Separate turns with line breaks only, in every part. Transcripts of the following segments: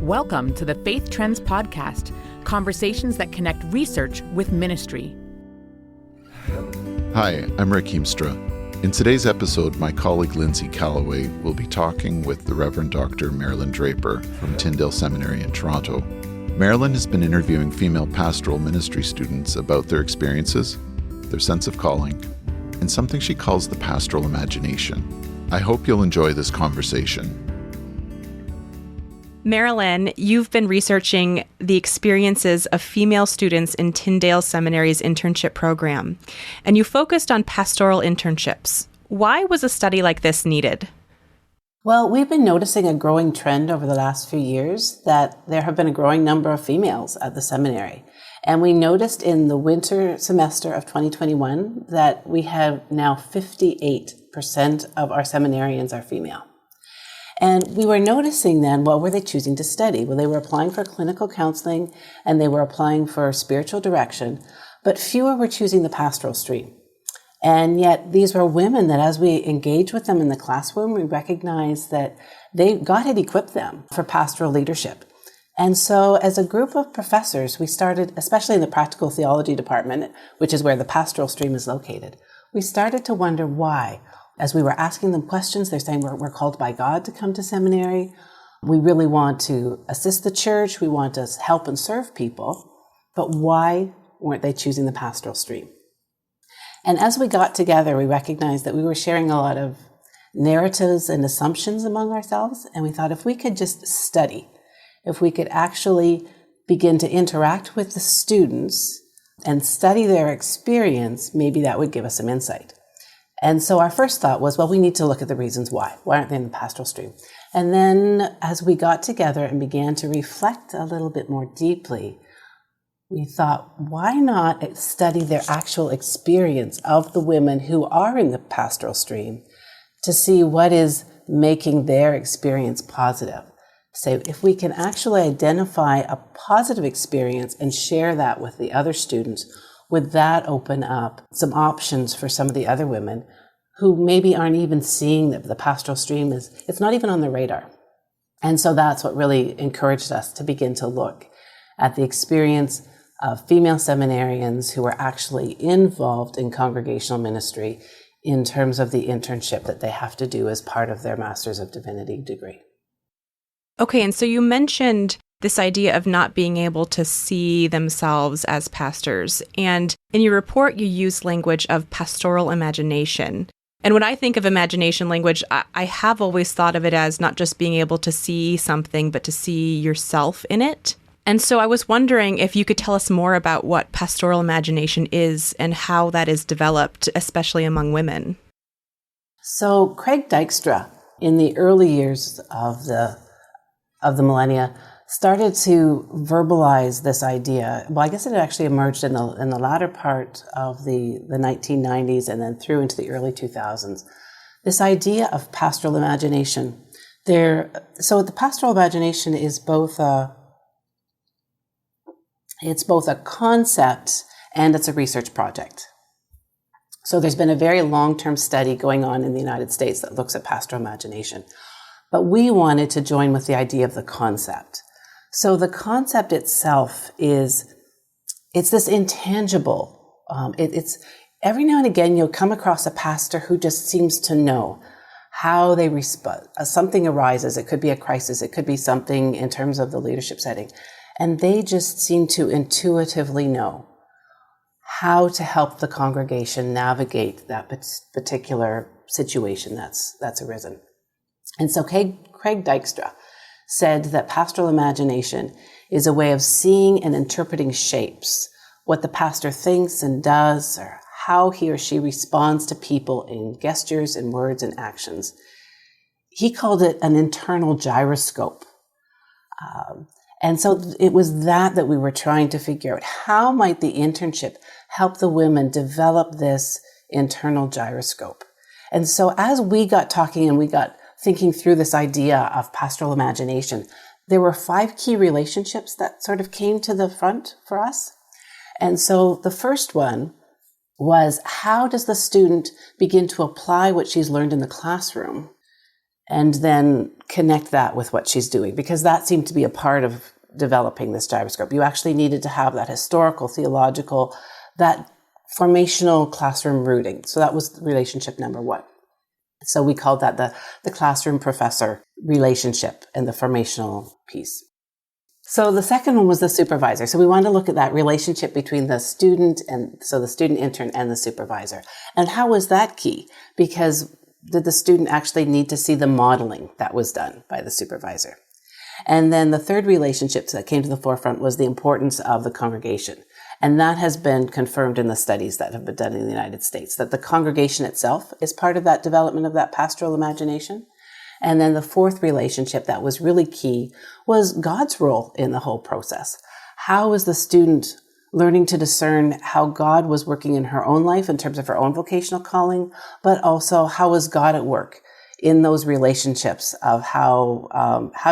Welcome to the Faith Trends Podcast, conversations that connect research with ministry.
Hi, I'm Rick Heemstra. In today's episode, my colleague Lindsay Calloway will be talking with the Reverend Dr. Marilyn Draper from Tyndale Seminary in Toronto. Marilyn has been interviewing female pastoral ministry students about their experiences, their sense of calling, and something she calls the pastoral imagination. I hope you'll enjoy this conversation.
Marilyn, you've been researching the experiences of female students in Tyndale Seminary's internship program, and you focused on pastoral internships. Why was a study like this needed?
Well, we've been noticing a growing trend over the last few years that there have been a growing number of females at the seminary. And we noticed in the winter semester of 2021 that we have now 58% of our seminarians are female. And we were noticing then, what were they choosing to study? Well, they were applying for clinical counseling and they were applying for spiritual direction, but fewer were choosing the pastoral stream. And yet these were women that as we engaged with them in the classroom, we recognized that God had equipped them for pastoral leadership. And so as a group of professors, we started, especially in the practical theology department, which is where the pastoral stream is located, we started to wonder why. As we were asking them questions, they're saying we're called by God to come to seminary. We really want to assist the church. We want to help and serve people. But why weren't they choosing the pastoral stream? And as we got together, we recognized that we were sharing a lot of narratives and assumptions among ourselves. And we thought if we could just study, if we could actually begin to interact with the students and study their experience, maybe that would give us some insight. And so our first thought was, well, we need to look at the reasons why. Why aren't they in the pastoral stream? And then as we got together and began to reflect a little bit more deeply, we thought, why not study their actual experience of the women who are in the pastoral stream to see what is making their experience positive? So if we can actually identify a positive experience and share that with the other students, would that open up some options for some of the other women who maybe aren't even seeing that the pastoral stream it's not even on their radar? And so that's what really encouraged us to begin to look at the experience of female seminarians who are actually involved in congregational ministry in terms of the internship that they have to do as part of their Master's of Divinity degree.
Okay, and so you mentioned this idea of not being able to see themselves as pastors. And in your report, you use language of pastoral imagination. And when I think of imagination language, I have always thought of it as not just being able to see something, but to see yourself in it. And so I was wondering if you could tell us more about what pastoral imagination is and how that is developed, especially among women.
So Craig Dykstra, in the early years of the millennia, started to verbalize this idea. Well, I guess it actually emerged in the latter part of the 1990s and then through into the early 2000s. This idea of pastoral imagination. So the pastoral imagination is both a concept and it's a research project. So there's been a very long-term study going on in the United States that looks at pastoral imagination. But we wanted to join with the idea of the concept. So the concept itself it's this intangible. It's every now and again you'll come across a pastor who just seems to know how they respond. Something arises. It could be a crisis. It could be something in terms of the leadership setting. And they just seem to intuitively know how to help the congregation navigate that particular situation that's arisen. And so Craig Dykstra said that pastoral imagination is a way of seeing and interpreting shapes, what the pastor thinks and does, or how he or she responds to people in gestures and words and actions. He called it an internal gyroscope. And so it was that we were trying to figure out. How might the internship help the women develop this internal gyroscope? And so as we got talking and we got thinking through this idea of pastoral imagination, there were 5 key relationships that sort of came to the front for us. And so the first one was, how does the student begin to apply what she's learned in the classroom and then connect that with what she's doing, because that seemed to be a part of developing this gyroscope. You actually needed to have that historical, theological, that formational classroom rooting. So that was relationship number one. So we called that the classroom professor relationship and the formational piece. So the second one was the supervisor. So we wanted to look at that relationship between the student and so the student intern and the supervisor. And how was that key? Because did the student actually need to see the modeling that was done by the supervisor? And then the third relationship that came to the forefront was the importance of the congregation. And that has been confirmed in the studies that have been done in the United States, that the congregation itself is part of that development of that pastoral imagination. And then the fourth relationship that was really key was God's role in the whole process. How is the student learning to discern how God was working in her own life in terms of her own vocational calling, but also how was God at work in those relationships of how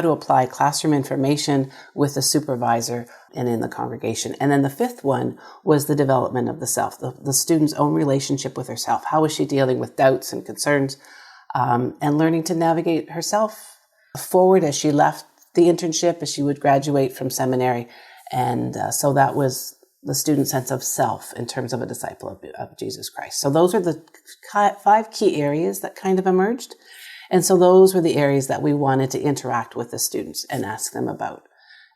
to apply classroom information with the supervisor and in the congregation. And then the fifth one was the development of the self, the student's own relationship with herself. How was she dealing with doubts and concerns, and learning to navigate herself forward as she left the internship, as she would graduate from seminary. And so that was the student's sense of self in terms of a disciple of Jesus Christ. So those are the 5 key areas that kind of emerged. And so those were the areas that we wanted to interact with the students and ask them about.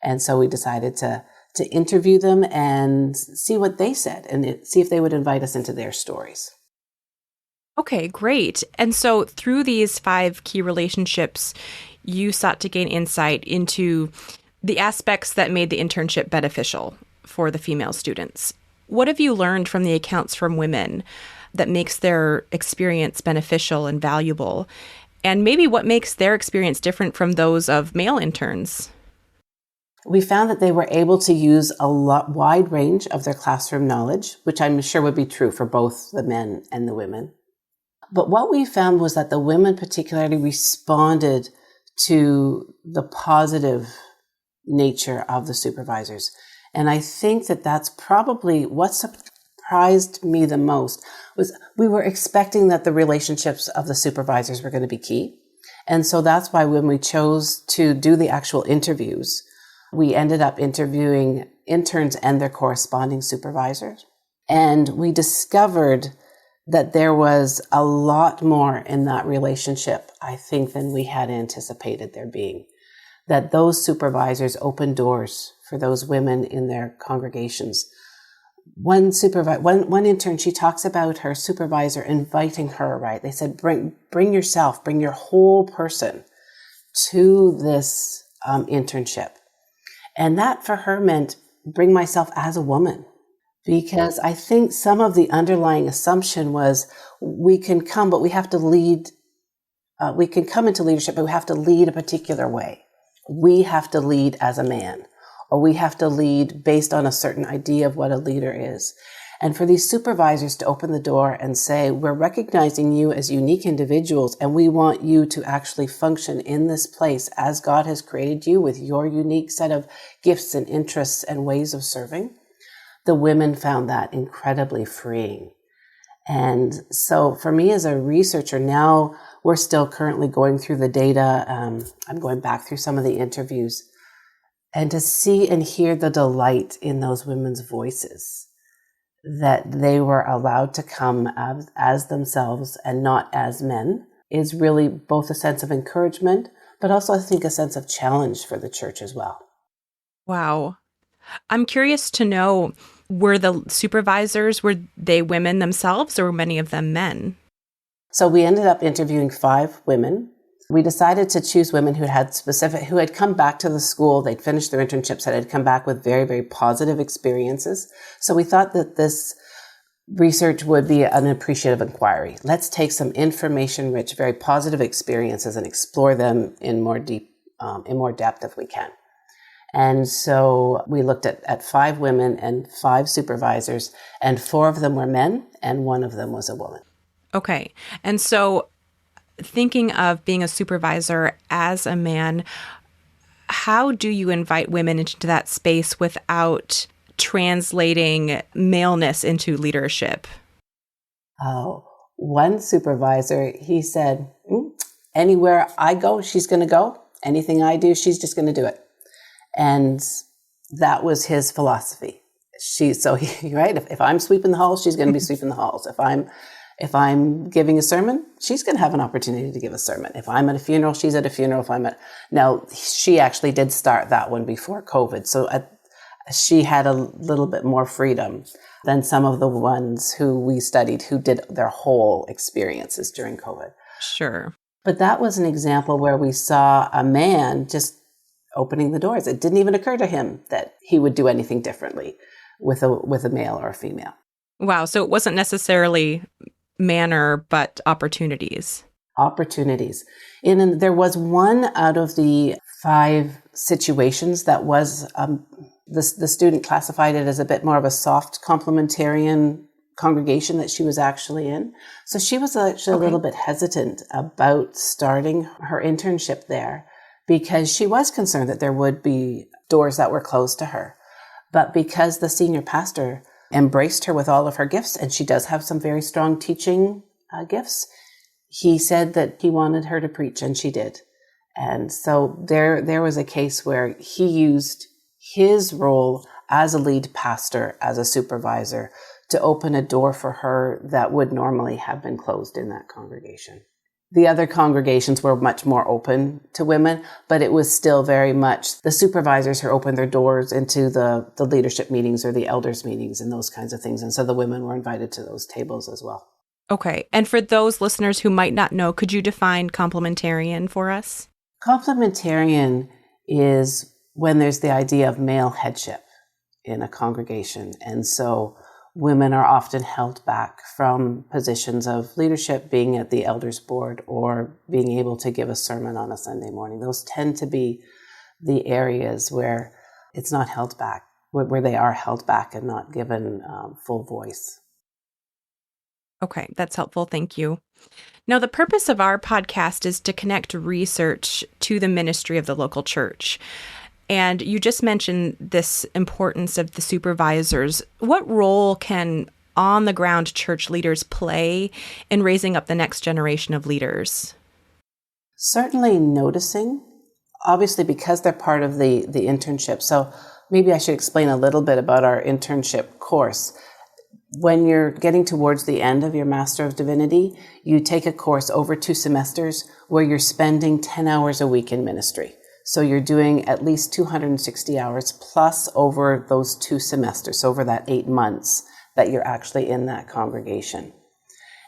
And so we decided to interview them and see what they said and see if they would invite us into their stories.
Okay, great. And so through these 5 key relationships, you sought to gain insight into the aspects that made the internship beneficial for the female students. What have you learned from the accounts from women that makes their experience beneficial and valuable? And maybe what makes their experience different from those of male interns?
We found that they were able to use a wide range of their classroom knowledge, which I'm sure would be true for both the men and the women. But what we found was that the women particularly responded to the positive nature of the supervisors. And I think that that's probably what surprised me the most was we were expecting that the relationships of the supervisors were going to be key. And so that's why when we chose to do the actual interviews, we ended up interviewing interns and their corresponding supervisors. And we discovered that there was a lot more in that relationship, I think, than we had anticipated there being. That those supervisors opened doors for those women in their congregations. One intern, she talks about her supervisor inviting her, right? They said, bring yourself, bring your whole person to this internship. And that for her meant bring myself as a woman. Because I think some of the underlying assumption was we can come, but we have to lead. We can come into leadership, but we have to lead a particular way. We have to lead as a man, or we have to lead based on a certain idea of what a leader is. And for these supervisors to open the door and say, we're recognizing you as unique individuals, and we want you to actually function in this place as God has created you with your unique set of gifts and interests and ways of serving. The women found that incredibly freeing. And so for me as a researcher, now we're still currently going through the data. I'm going back through some of the interviews, and to see and hear the delight in those women's voices that they were allowed to come as themselves and not as men is really both a sense of encouragement, but also I think a sense of challenge for the church as well.
Wow. I'm curious to know, were the supervisors, were they women themselves, or were many of them men?
So we ended up interviewing 5 women. We decided to choose women who had come back to the school. They'd finished their internships and had come back with very, very positive experiences. So we thought that this research would be an appreciative inquiry. Let's take some information-rich, very positive experiences and explore them in more depth if we can. And so we looked at 5 women and 5 supervisors, and 4 of them were men and 1 of them was a woman.
Okay. And so thinking of being a supervisor as a man, how do you invite women into that space without translating maleness into leadership?
Oh, one supervisor, he said, anywhere I go, she's going to go. Anything I do, she's just going to do it. And that was his philosophy. Right? If I'm sweeping the halls, she's going to be sweeping the halls. If I'm giving a sermon, she's going to have an opportunity to give a sermon. If I'm at a funeral, she's at a funeral. Now, she actually did start that one before COVID. So she had a little bit more freedom than some of the ones who we studied who did their whole experiences during COVID.
Sure.
But that was an example where we saw a man just opening the doors. It didn't even occur to him that he would do anything differently with a male or a female.
Wow. So it wasn't necessarily manner, but opportunities.
Opportunities. There was one out of the 5 situations that was, the student classified it as a bit more of a soft complementarian congregation that she was actually in. So she was actually a little bit hesitant about starting her internship there because she was concerned that there would be doors that were closed to her. But because the senior pastor embraced her with all of her gifts, and she does have some very strong teaching gifts, he said that he wanted her to preach, and she did. And so there was a case where he used his role as a lead pastor, as a supervisor, to open a door for her that would normally have been closed in that congregation. The other congregations were much more open to women, but it was still very much the supervisors who opened their doors into the leadership meetings or the elders meetings and those kinds of things. And so the women were invited to those tables as well.
Okay. And for those listeners who might not know, could you define complementarian for us?
Complementarian is when there's the idea of male headship in a congregation. And so women are often held back from positions of leadership, being at the elders board or being able to give a sermon on a Sunday morning. Those tend to be the areas where it's not held back, where they are held back and not given full voice.
Okay, that's helpful. Thank you. Now, the purpose of our podcast is to connect research to the ministry of the local church. And you just mentioned this importance of the supervisors. What role can on-the-ground church leaders play in raising up the next generation of leaders?
Certainly noticing, obviously because they're part of the internship. So maybe I should explain a little bit about our internship course. When you're getting towards the end of your Master of Divinity, you take a course over 2 semesters where you're spending 10 hours a week in ministry. So you're doing at least 260 hours plus over those 2 semesters, over that 8 months that you're actually in that congregation.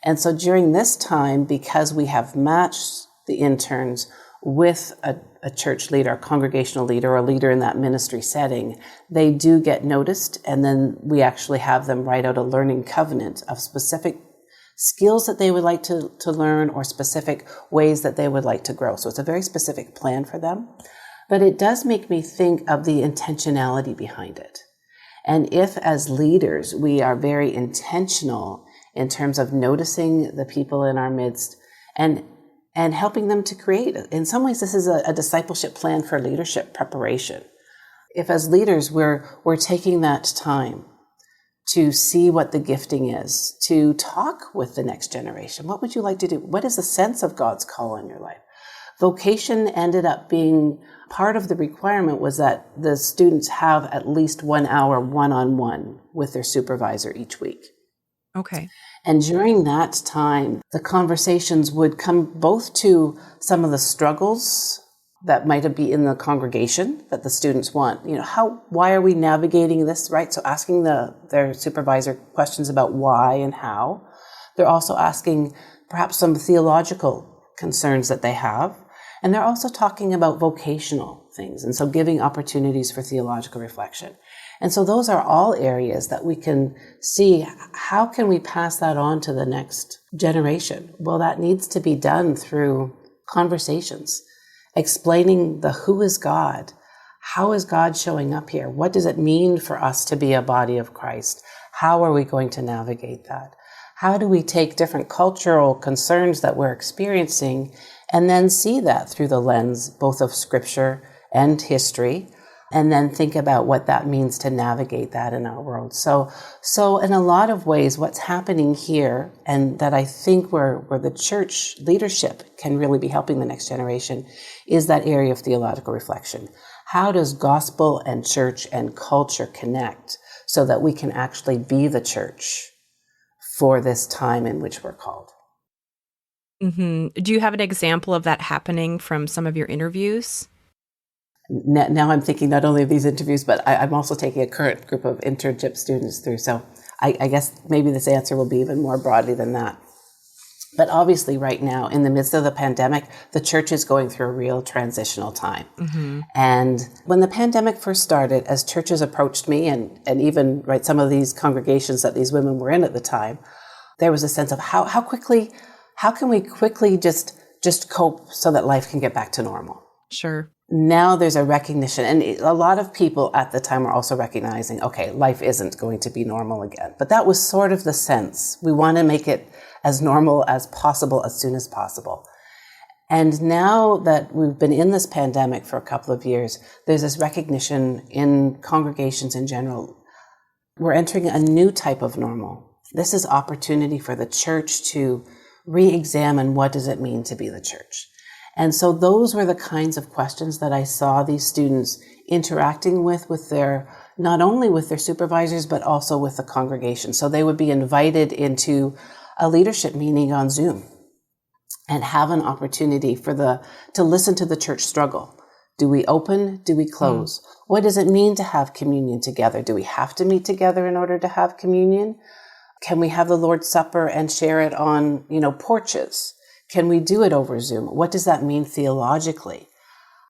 And so during this time, because we have matched the interns with a church leader, a congregational leader, or a leader in that ministry setting, they do get noticed. And then we actually have them write out a learning covenant of specific skills that they would like to learn or specific ways that they would like to grow. So it's a very specific plan for them. But it does make me think of the intentionality behind it. And if as leaders, we are very intentional in terms of noticing the people in our midst and helping them to create, in some ways, this is a discipleship plan for leadership preparation. If as leaders, we're taking that time to see what the gifting is, to talk with the next generation. What would you like to do? What is the sense of God's call in your life? Vocation ended up being part of the requirement was that the students have at least 1 hour one-on-one with their supervisor each week.
Okay.
And during that time, the conversations would come both to some of the struggles that might be in the congregation that the students want. Why are we navigating this, right? So asking their supervisor questions about why and how. They're also asking perhaps some theological concerns that they have. And they're also talking about vocational things. And so giving opportunities for theological reflection. And so those are all areas that we can see, how can we pass that on to the next generation? Well, that needs to be done through conversations, explaining the who is God, how is God showing up here? What does it mean for us to be a body of Christ? How are we going to navigate that? How do we take different cultural concerns that we're experiencing and then see that through the lens both of Scripture and history? and then think about what that means to navigate that in our world. So in a lot of ways, what's happening here, and that I think where the church leadership can really be helping the next generation, is that area of theological reflection. How does gospel and church and culture connect so that we can actually be the church for this time in which we're called?
Mm-hmm. Do you have an example of that happening from some of your interviews?
Now I'm thinking not only of these interviews, but I'm also taking a current group of internship students through. So I guess maybe this answer will be even more broadly than that. But obviously right now, in the midst of the pandemic, the church is going through a real transitional time. Mm-hmm. And when the pandemic first started, as churches approached me and even some of these congregations that these women were in at the time, there was a sense of how can we quickly just cope so that life can get back to normal?
Sure.
Now there's a recognition, and a lot of people at the time were also recognizing, okay, life isn't going to be normal again. But that was sort of the sense. We want to make it as normal as possible as soon as possible. And now that we've been in this pandemic for a couple of years, there's this recognition in congregations in general. We're entering a new type of normal. This is opportunity for the church to re-examine what does it mean to be the church. And so those were the kinds of questions that I saw these students interacting with not only with their supervisors, but also with the congregation. So they would be invited into a leadership meeting on Zoom and have an opportunity to listen to the church struggle. Do we open? Do we close? What does it mean to have communion together? Do we have to meet together in order to have communion? Can we have the Lord's Supper and share it on, porches? Can we do it over Zoom? What does that mean theologically?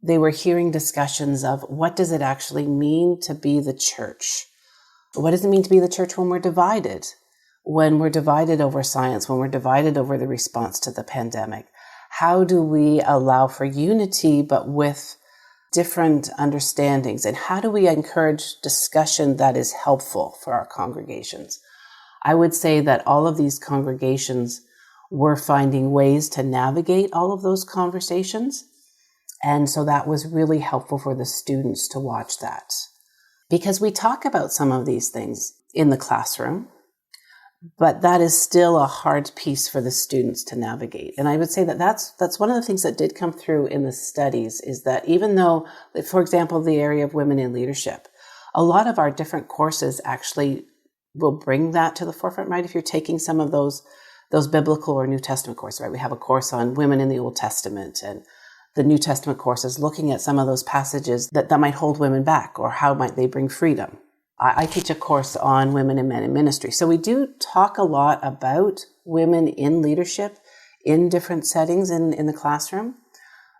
They were hearing discussions of what does it actually mean to be the church? What does it mean to be the church when we're divided? When we're divided over science, when we're divided over the response to the pandemic? How do we allow for unity, but with different understandings? And how do we encourage discussion that is helpful for our congregations? I would say that all of these congregations were finding ways to navigate all of those conversations. And so that was really helpful for the students to watch that. Because we talk about some of these things in the classroom, but that is still a hard piece for the students to navigate. And I would say that that's one of the things that did come through in the studies, is that even though, for example, the area of women in leadership, a lot of our different courses actually will bring that to the forefront, right? If you're taking some of those biblical or New Testament courses, right? We have a course on women in the Old Testament, and the New Testament course is looking at some of those passages that might hold women back, or how might they bring freedom. I teach a course on women and men in ministry. So we do talk a lot about women in leadership in different settings in the classroom.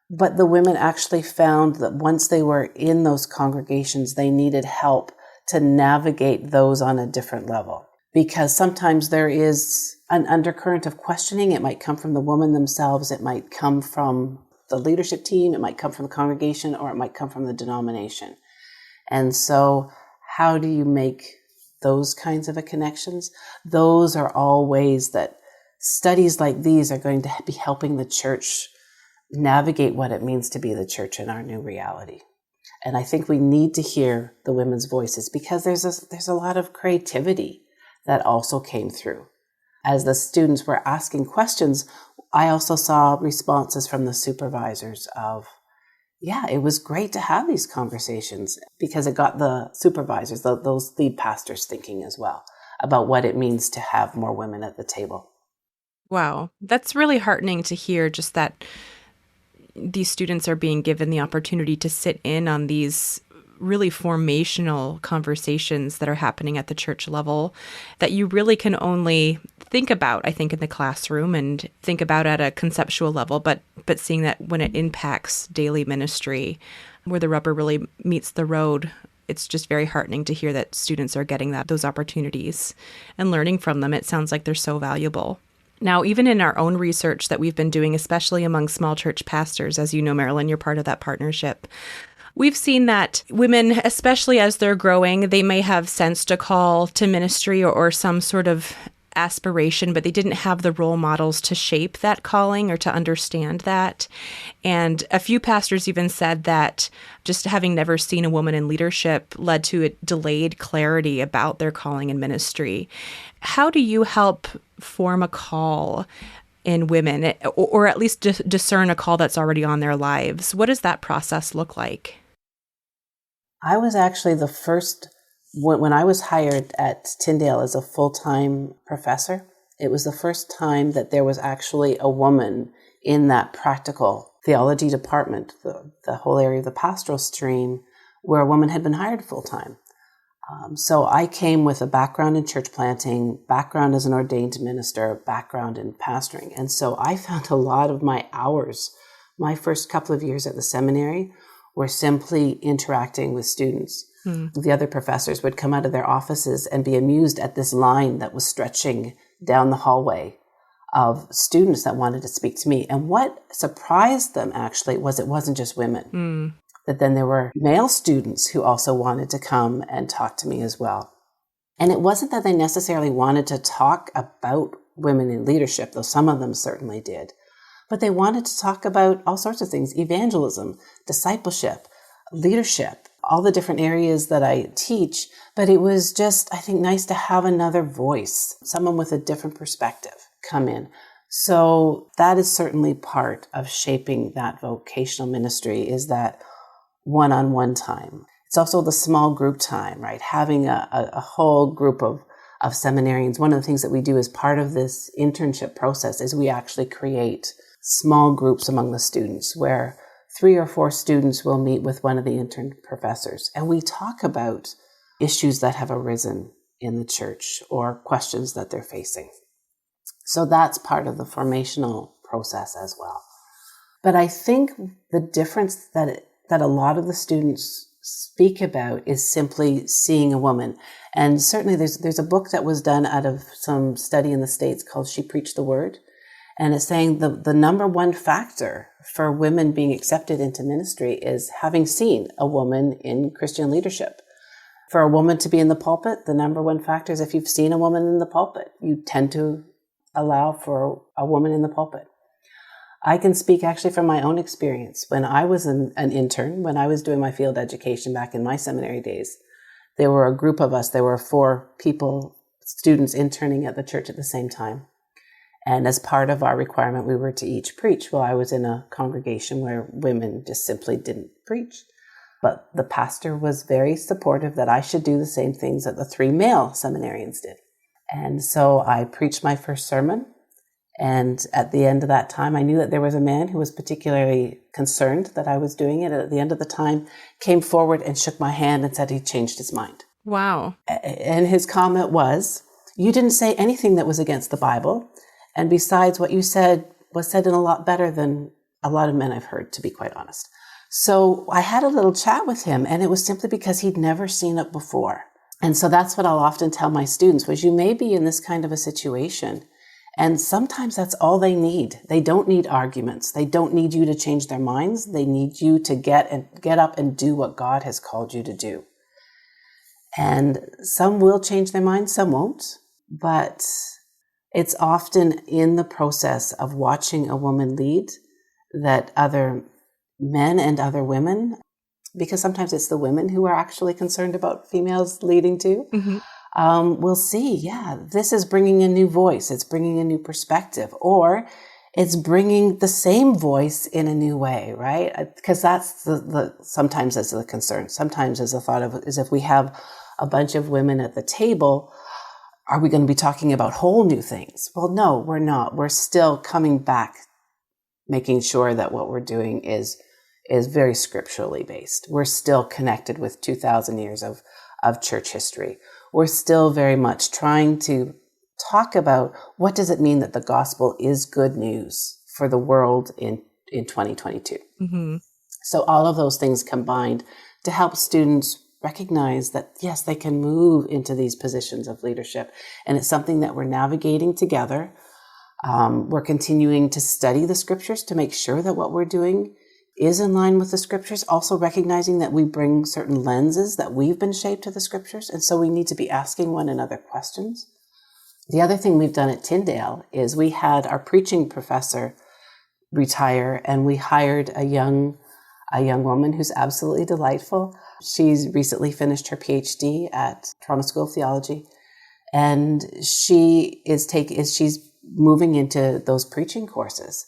But the women actually found that once they were in those congregations, they needed help to navigate those on a different level. Because sometimes there is an undercurrent of questioning. It might come from the woman themselves. It might come from the leadership team. It might come from the congregation, or it might come from the denomination. And so how do you make those kinds of connections? Those are all ways that studies like these are going to be helping the church navigate what it means to be the church in our new reality. And I think we need to hear the women's voices, because there's a lot of creativity that also came through. As the students were asking questions, I also saw responses from the supervisors of, yeah, it was great to have these conversations, because it got the supervisors, those lead pastors, thinking as well about what it means to have more women at the table.
Wow, that's really heartening to hear, just that these students are being given the opportunity to sit in on these really formational conversations that are happening at the church level that you really can only think about, I think, in the classroom, and think about at a conceptual level, but seeing that when it impacts daily ministry, where the rubber really meets the road, it's just very heartening to hear that students are getting those opportunities and learning from them. It sounds like they're so valuable. Now, even in our own research that we've been doing, especially among small church pastors, as you know, Marilyn, you're part of that partnership, we've seen that women, especially as they're growing, they may have sensed a call to ministry or some sort of aspiration, but they didn't have the role models to shape that calling or to understand that. And a few pastors even said that just having never seen a woman in leadership led to a delayed clarity about their calling in ministry. How do you help form a call in women, or at least discern a call that's already on their lives? What does that process look like?
I was actually the first, when I was hired at Tyndale as a full-time professor, it was the first time that there was actually a woman in that practical theology department, the whole area of the pastoral stream, where a woman had been hired full-time. So I came with a background in church planting, background as an ordained minister, background in pastoring. And so I found a lot of my hours, my first couple of years at the seminary, were simply interacting with students. The other professors would come out of their offices and be amused at this line that was stretching down the hallway of students that wanted to speak to me. And what surprised them actually was it wasn't just women. That then there were male students who also wanted to come and talk to me as well. And it wasn't that they necessarily wanted to talk about women in leadership, though some of them certainly did, but they wanted to talk about all sorts of things: evangelism, discipleship, leadership, all the different areas that I teach. But it was just, I think, nice to have another voice, someone with a different perspective come in. So that is certainly part of shaping that vocational ministry, is that one-on-one time. It's also the small group time, right? Having a whole group of seminarians. One of the things that we do as part of this internship process is we actually create small groups among the students where 3 or 4 students will meet with one of the intern professors. And we talk about issues that have arisen in the church or questions that they're facing. So that's part of the formational process as well. But I think the difference that a lot of the students speak about is simply seeing a woman. And certainly there's a book that was done out of some study in the States called She Preached the Word. And it's saying the number one factor for women being accepted into ministry is having seen a woman in Christian leadership. For a woman to be in the pulpit, the number one factor is if you've seen a woman in the pulpit, you tend to allow for a woman in the pulpit. I can speak actually from my own experience. When I was an intern, when I was doing my field education back in my seminary days, there were a group of us. There were 4 people, students interning at the church at the same time. And as part of our requirement, we were to each preach. Well, I was in a congregation where women just simply didn't preach. But the pastor was very supportive that I should do the same things that the 3 male seminarians did. And so I preached my first sermon. And at the end of that time, I knew that there was a man who was particularly concerned that I was doing it. At the end of the time, came forward and shook my hand and said he changed his mind.
Wow.
And his comment was, "You didn't say anything that was against the Bible. And besides, what you said was said in a lot better than a lot of men I've heard, to be quite honest." So I had a little chat with him, and it was simply because he'd never seen it before. And so that's what I'll often tell my students, was you may be in this kind of a situation, and sometimes that's all they need. They don't need arguments. They don't need you to change their minds. They need you to get up and do what God has called you to do. And some will change their minds, some won't. But it's often in the process of watching a woman lead that other men and other women, because sometimes it's the women who are actually concerned about females leading too, we'll see, yeah, this is bringing a new voice. It's bringing a new perspective, or it's bringing the same voice in a new way, right? Because that's the sometimes that's the concern. Sometimes as a thought of is if we have a bunch of women at the table, are we going to be talking about whole new things? Well, no, we're not. We're still coming back, making sure that what we're doing is very scripturally based. We're still connected with 2,000 years of church history. We're still very much trying to talk about what does it mean that the gospel is good news for the world in 2022. So all of those things combined to help students recognize that, yes, they can move into these positions of leadership. And it's something that we're navigating together. We're continuing to study the scriptures to make sure that what we're doing is in line with the scriptures, also recognizing that we bring certain lenses that we've been shaped to the scriptures. And so we need to be asking one another questions. The other thing we've done at Tyndale is we had our preaching professor retire, and we hired a young woman who's absolutely delightful. She's recently finished her PhD at Toronto School of Theology, and she's moving into those preaching courses.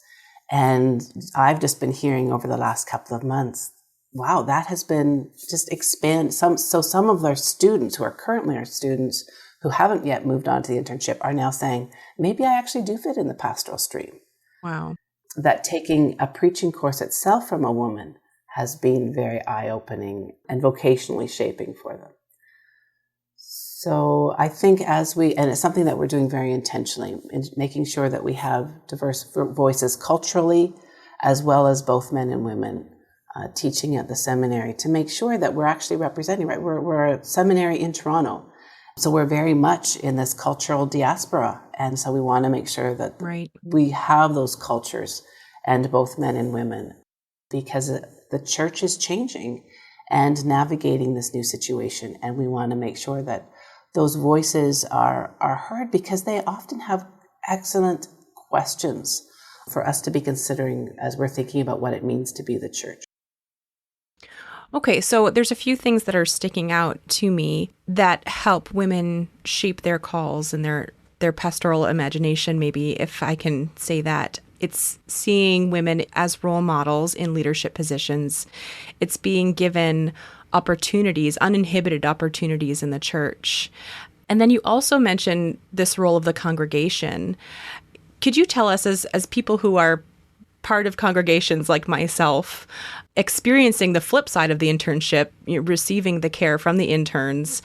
And I've just been hearing over the last couple of months, wow, that has been just expand. Some of our students who are currently our students who haven't yet moved on to the internship are now saying, maybe I actually do fit in the pastoral stream.
Wow.
That taking a preaching course itself from a woman has been very eye-opening and vocationally shaping for them. So I think and it's something that we're doing very intentionally, in making sure that we have diverse voices culturally, as well as both men and women teaching at the seminary, to make sure that we're actually representing, right? We're a seminary in Toronto. So we're very much in this cultural diaspora. And so we want to make sure that we have those cultures and both men and women, because the church is changing and navigating this new situation. And we want to make sure that those voices are heard, because they often have excellent questions for us to be considering as we're thinking about what it means to be the church.
Okay, so there's a few things that are sticking out to me that help women shape their calls and their pastoral imagination, maybe, if I can say that. It's seeing women as role models in leadership positions. It's being given opportunities, uninhibited opportunities in the church. And then you also mentioned this role of the congregation. Could you tell us, as people who are part of congregations like myself, experiencing the flip side of the internship, receiving the care from the interns,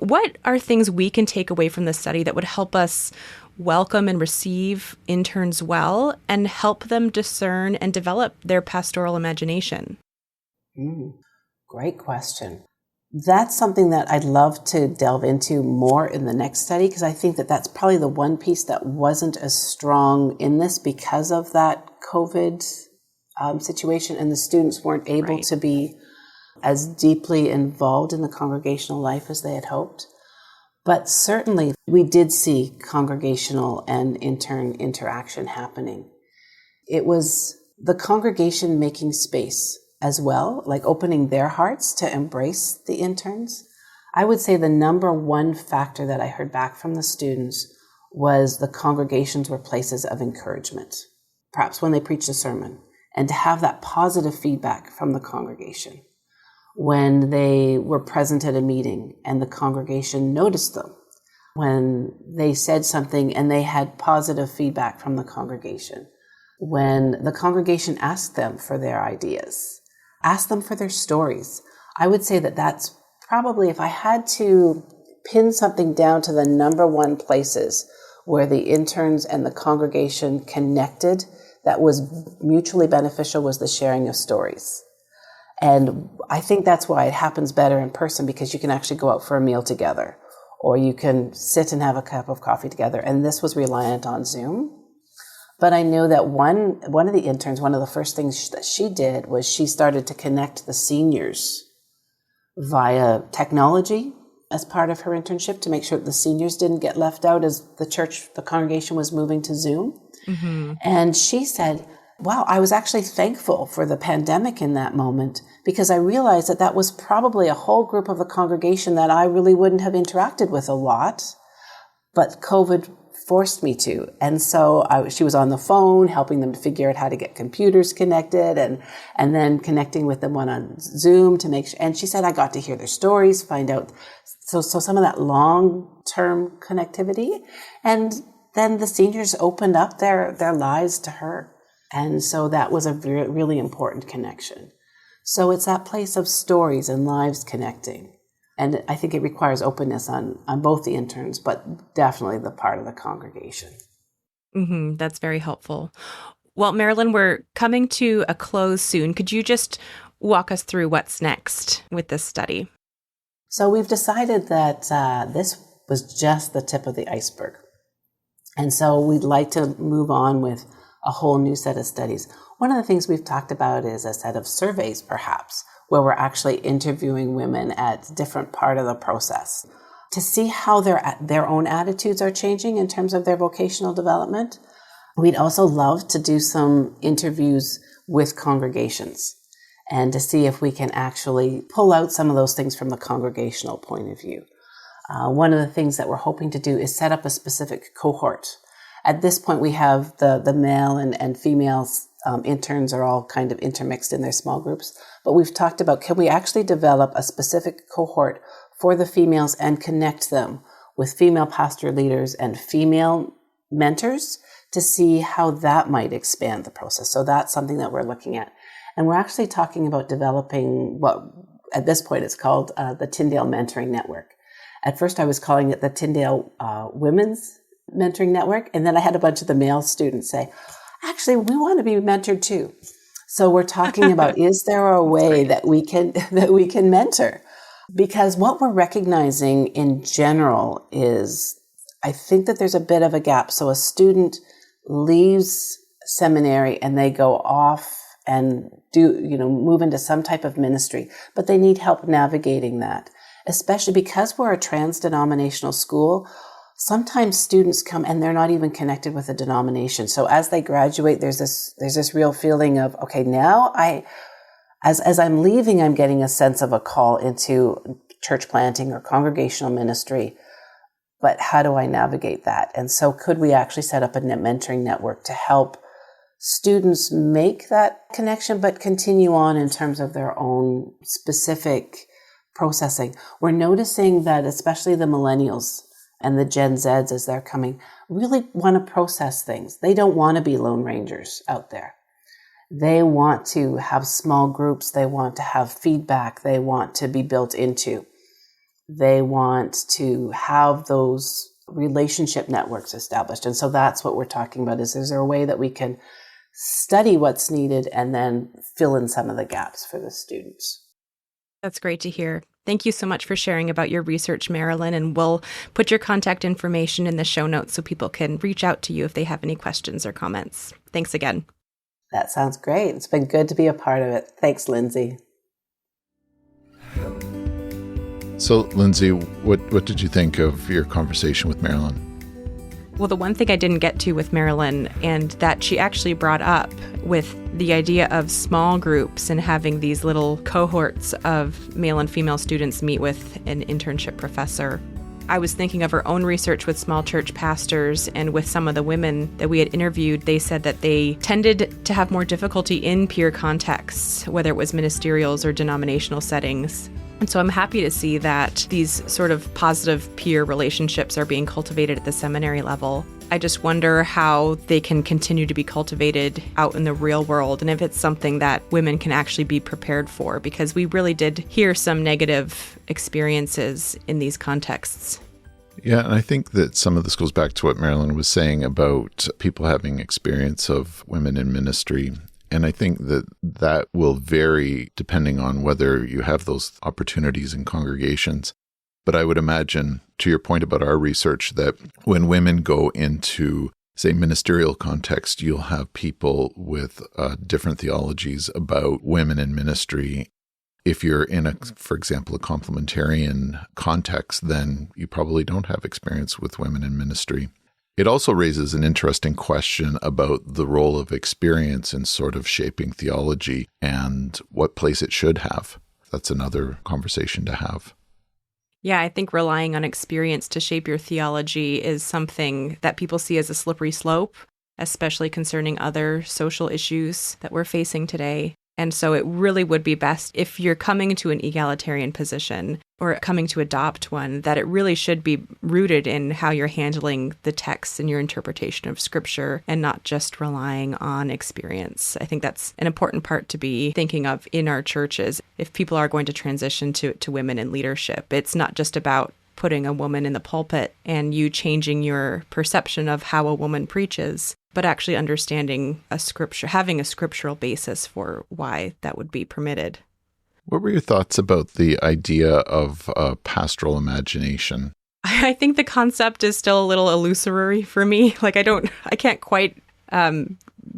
what are things we can take away from the study that would help us welcome and receive interns well and help them discern and develop their pastoral imagination?
Great question. That's something that I'd love to delve into more in the next study, because I think that that's probably the one piece that wasn't as strong in this because of that COVID situation, and the students weren't able to be as deeply involved in the congregational life as they had hoped. But certainly we did see congregational and intern interaction happening. It was the congregation making space as well, like opening their hearts to embrace the interns. I would say the number one factor that I heard back from the students was the congregations were places of encouragement, perhaps when they preached a sermon, and to have that positive feedback from the congregation. When they were present at a meeting and the congregation noticed them, when they said something and they had positive feedback from the congregation, when the congregation asked them for their ideas, asked them for their stories. I would say that that's probably, if I had to pin something down to the number one places where the interns and the congregation connected that was mutually beneficial, was the sharing of stories. And I think that's why it happens better in person, because you can actually go out for a meal together, or you can sit and have a cup of coffee together. And this was reliant on Zoom. But I know that one of the interns, one of the first things that she did was she started to connect the seniors via technology as part of her internship, to make sure that the seniors didn't get left out as the congregation was moving to Zoom. Mm-hmm. And she said, wow, I was actually thankful for the pandemic in that moment, because I realized that was probably a whole group of the congregation that I really wouldn't have interacted with a lot, but COVID forced me to. And so she was on the phone helping them to figure out how to get computers connected, and then connecting with them on Zoom to make sure. And she said, I got to hear their stories, find out. So some of that long-term connectivity. And then the seniors opened up their lives to her. And so that was a really important connection. So it's that place of stories and lives connecting. And I think it requires openness on both the interns, but definitely the part of the congregation.
Mm-hmm. That's very helpful. Well, Marilyn, we're coming to a close soon. Could you just walk us through what's next with this study?
So we've decided that this was just the tip of the iceberg. And so we'd like to move on with a whole new set of studies. One of the things we've talked about is a set of surveys, perhaps, where we're actually interviewing women at different part of the process. to see how their own attitudes are changing in terms of their vocational development. We'd also love to do some interviews with congregations and to see if we can actually pull out some of those things from the congregational point of view. One of the things that we're hoping to do is set up a specific cohort. At this point, we have the male and female interns are all kind of intermixed in their small groups. But we've talked about, can we actually develop a specific cohort for the females and connect them with female pastor leaders and female mentors to see how that might expand the process. So that's something that we're looking at. And we're actually talking about developing what at this point is called the Tyndale Mentoring Network. At first I was calling it the Tyndale Women's Mentoring Network. And then I had a bunch of the male students say, actually, we want to be mentored too. So we're talking about, is there a way that we can mentor? Because what we're recognizing in general is, I think that there's a bit of a gap. So a student leaves seminary and they go off and move into some type of ministry, but they need help navigating that, especially because we're a trans-denominational school. Sometimes students come and they're not even connected with a denomination. So as they graduate, there's this real feeling of, okay, now as I'm leaving, I'm getting a sense of a call into church planting or congregational ministry. But how do I navigate that? And so could we actually set up a mentoring network to help students make that connection, but continue on in terms of their own specific processing? We're noticing that especially the millennials and the Gen Zs, as they're coming, really want to process things. They don't want to be lone rangers out there. They want to have small groups. They want to have feedback. They want to be built into. They want to have those relationship networks established. And so that's what we're talking about, is there a way that we can study what's needed and then fill in some of the gaps for the students?
That's great to hear. Thank you so much for sharing about your research, Marilyn, and we'll put your contact information in the show notes so people can reach out to you if they have any questions or comments. Thanks again.
That sounds great. It's been good to be a part of it. Thanks, Lindsay.
So, Lindsay, what did you think of your conversation with Marilyn?
Well, the one thing I didn't get to with Marilyn, and that she actually brought up with the idea of small groups and having these little cohorts of male and female students meet with an internship professor. I was thinking of her own research with small church pastors, and with some of the women that we had interviewed, they said that they tended to have more difficulty in peer contexts, whether it was ministerials or denominational settings. And so I'm happy to see that these sort of positive peer relationships are being cultivated at the seminary level. I just wonder how they can continue to be cultivated out in the real world, and if it's something that women can actually be prepared for, because we really did hear some negative experiences in these contexts.
Yeah, and I think that some of this goes back to what Marilyn was saying about people having experience of women in ministry. And I think that will vary depending on whether you have those opportunities in congregations. But I would imagine, to your point about our research, that when women go into, say, ministerial context, you'll have people with different theologies about women in ministry. If you're in for example, a complementarian context, then you probably don't have experience with women in ministry. It also raises an interesting question about the role of experience in sort of shaping theology and what place it should have. That's another conversation to have.
Yeah, I think relying on experience to shape your theology is something that people see as a slippery slope, especially concerning other social issues that we're facing today. And so it really would be best, if you're coming to an egalitarian position or coming to adopt one, that it really should be rooted in how you're handling the text and your interpretation of Scripture, and not just relying on experience. I think that's an important part to be thinking of in our churches. If people are going to transition to women in leadership, it's not just about putting a woman in the pulpit and you changing your perception of how a woman preaches, but actually understanding a scripture, having a scriptural basis for why that would be permitted.
What were your thoughts about the idea of pastoral imagination?
I think the concept is still a little illusory for me. I can't quite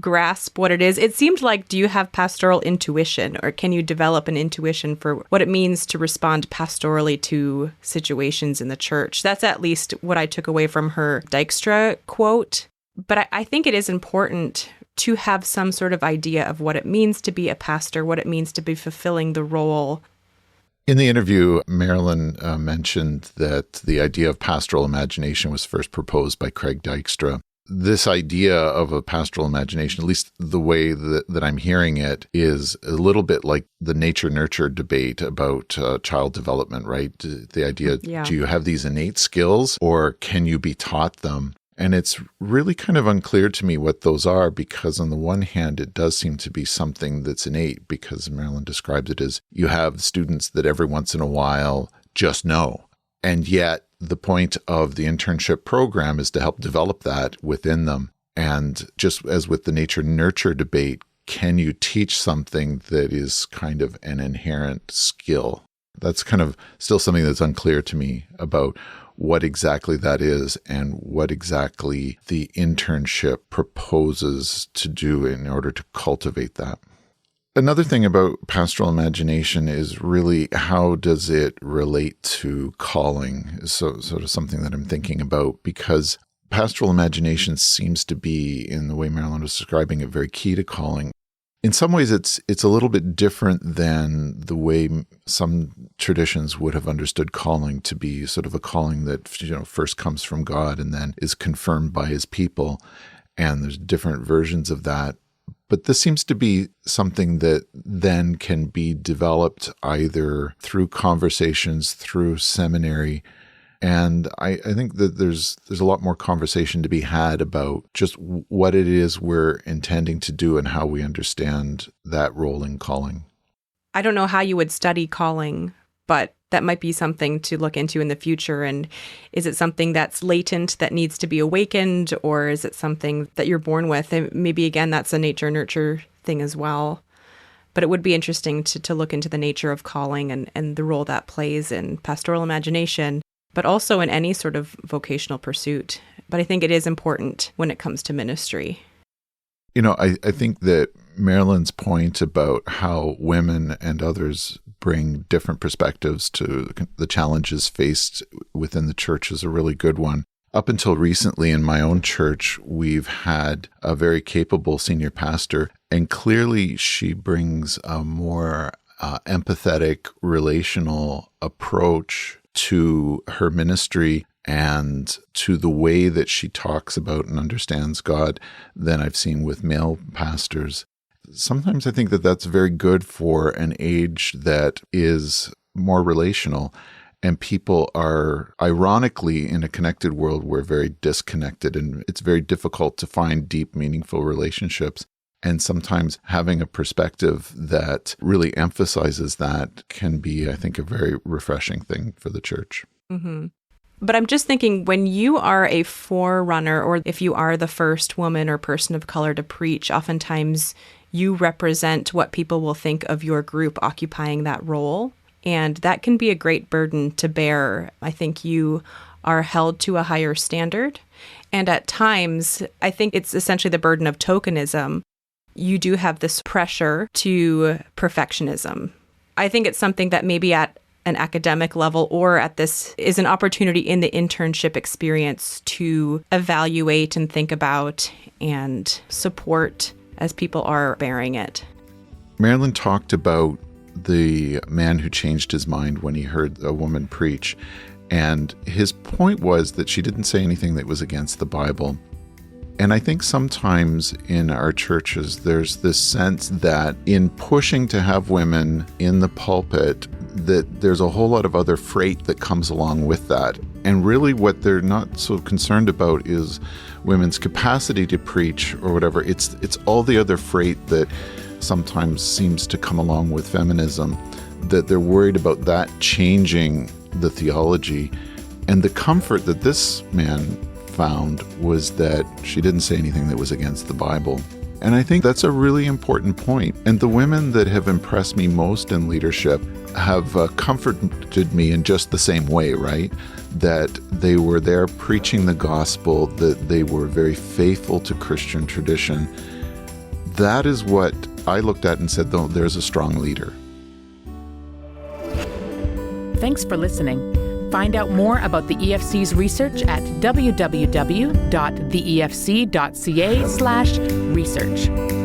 grasp what it is? It seemed like, do you have pastoral intuition, or can you develop an intuition for what it means to respond pastorally to situations in the church? That's at least what I took away from her Dykstra quote. But I think it is important to have some sort of idea of what it means to be a pastor, what it means to be fulfilling the role.
In the interview, Marilyn mentioned that the idea of pastoral imagination was first proposed by Craig Dykstra. This idea of a pastoral imagination, at least the way that I'm hearing it, is a little bit like the nature-nurture debate about child development, right? The idea, do you have these innate skills or can you be taught them? And it's really kind of unclear to me what those are, because on the one hand, it does seem to be something that's innate, because Marilyn describes it as you have students that every once in a while just know. And yet the point of the internship program is to help develop that within them. And just as with the nature-nurture debate, can you teach something that is kind of an inherent skill? That's kind of still something that's unclear to me about what exactly that is and what exactly the internship proposes to do in order to cultivate that. Another thing about pastoral imagination is really how does it relate to calling? So sort of something that I'm thinking about, because pastoral imagination seems to be, in the way Marilyn was describing it, very key to calling. In some ways, it's a little bit different than the way some traditions would have understood calling to be, sort of a calling that first comes from God and then is confirmed by his people. And there's different versions of that. But this seems to be something that then can be developed either through conversations, through seminary. And I think that there's a lot more conversation to be had about just what it is we're intending to do and how we understand that role in calling.
I don't know how you would study calling, but that might be something to look into in the future. And is it something that's latent that needs to be awakened, or is it something that you're born with? And maybe, again, that's a nature-nurture thing as well. But it would be interesting to look into the nature of calling and the role that plays in pastoral imagination, but also in any sort of vocational pursuit. But I think it is important when it comes to ministry.
I think that Marilyn's point about how women and others bring different perspectives to the challenges faced within the church is a really good one. Up until recently in my own church, we've had a very capable senior pastor, and clearly she brings a more empathetic, relational approach to her ministry and to the way that she talks about and understands God than I've seen with male pastors. Sometimes I think that that's very good for an age that is more relational, and people are, ironically, in a connected world, we're very disconnected, and it's very difficult to find deep, meaningful relationships. And sometimes having a perspective that really emphasizes that can be, I think, a very refreshing thing for the church.
Mm-hmm. But I'm just thinking, when you are a forerunner, or if you are the first woman or person of color to preach, oftentimes you represent what people will think of your group occupying that role. And that can be a great burden to bear. I think you are held to a higher standard. And at times, I think it's essentially the burden of tokenism. You do have this pressure to perfectionism. I think it's something that maybe at an academic level or at this is an opportunity in the internship experience to evaluate and think about and support as people are bearing it.
Marilyn talked about the man who changed his mind when he heard a woman preach. And his point was that she didn't say anything that was against the Bible. And I think sometimes in our churches, there's this sense that in pushing to have women in the pulpit, that there's a whole lot of other freight that comes along with that. And really what they're not so concerned about is women's capacity to preach or whatever. It's all the other freight that sometimes seems to come along with feminism, that they're worried about that changing the theology. And the comfort that this man found was that she didn't say anything that was against the Bible. And I think that's a really important point. And the women that have impressed me most in leadership have comforted me in just the same way, right? That they were there preaching the gospel, that they were very faithful to Christian tradition, that is what I looked at and said, there's a strong leader.
Thanks for listening. Find out more about the EFC's research at www.theefc.ca/research.